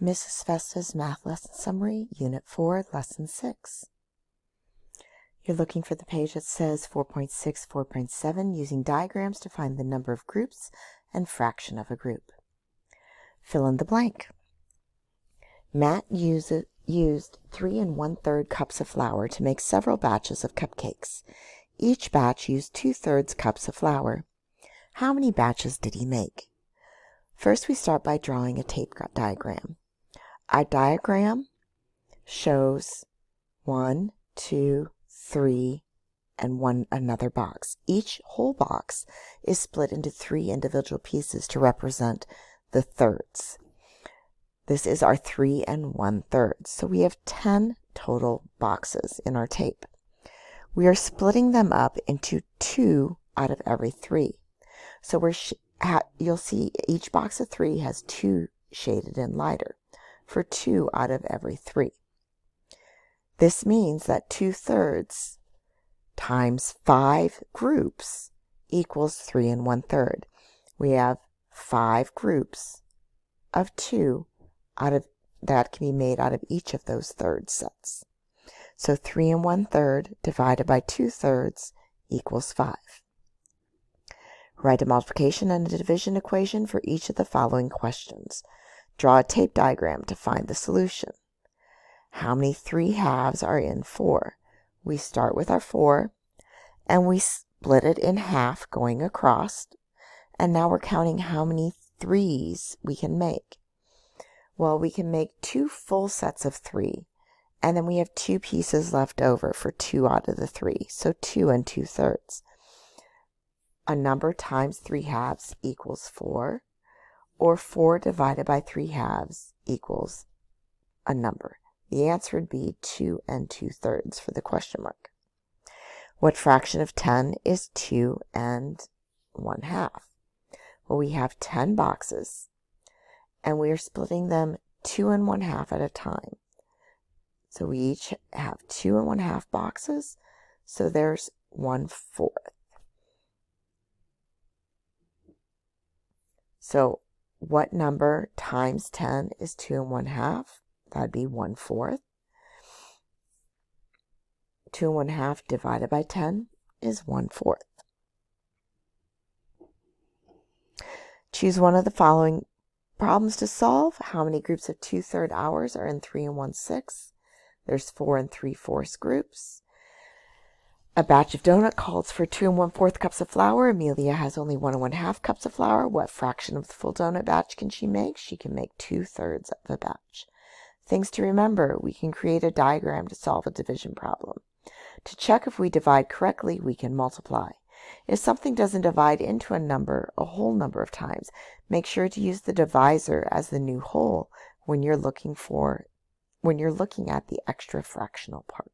Mrs. Vesta's Math Lesson Summary, Unit 4, Lesson 6. You're looking for the page that says 4.6, 4.7, using diagrams to find the number of groups and fraction of a group. Fill in the blank. Matt used 3 1/3 cups of flour to make several batches of cupcakes. Each batch used 2/3 cups of flour. How many batches did he make? First, we start by drawing a tape diagram. Our diagram shows 1, 2, 3, and another box. Each whole box is split into 3 individual pieces to represent the thirds. This is our 3 1/3. So we have 10 total boxes in our tape. We are splitting them up into 2 out of every 3. So you'll see each box of 3 has 2 shaded in lighter, for 2 out of every 3. This means that 2/3 times 5 groups equals 3 1/3. We have 5 groups of 2 that can be made out of each of those third sets. So 3 1/3 divided by 2/3 equals 5. Write a multiplication and a division equation for each of the following questions. Draw a tape diagram to find the solution. How many 3/2 are in 4? We start with our 4 and we split it in half going across. And now we're counting how many 3s we can make. Well, we can make 2 full sets of 3. And then we have 2 pieces left over for 2 out of the 3. So 2 2/3. A number times 3/2 equals 4. Or 4 divided by 3/2 equals a number. The answer would be 2 2/3 for the question mark. What fraction of 10 is 2 1/2? Well, we have 10 boxes, and we are splitting them 2 1/2 at a time. So we each have 2 1/2 boxes, so there's 1/4. So what number times 10 is 2 1/2? That'd be 1/4. 2 1/2 divided by 10 is 1/4. Choose one of the following problems to solve. How many groups of 2/3 hours are in 3 1/6? There's 4 3/4 groups. A batch of donut calls for 2 1/4 cups of flour. Amelia has only 1 1/2 cups of flour. What fraction of the full donut batch can she make? She can make 2/3 of the batch. Things to remember: we can create a diagram to solve a division problem. To check if we divide correctly, we can multiply. If something doesn't divide into a number a whole number of times, make sure to use the divisor as the new whole when you're looking at the extra fractional part.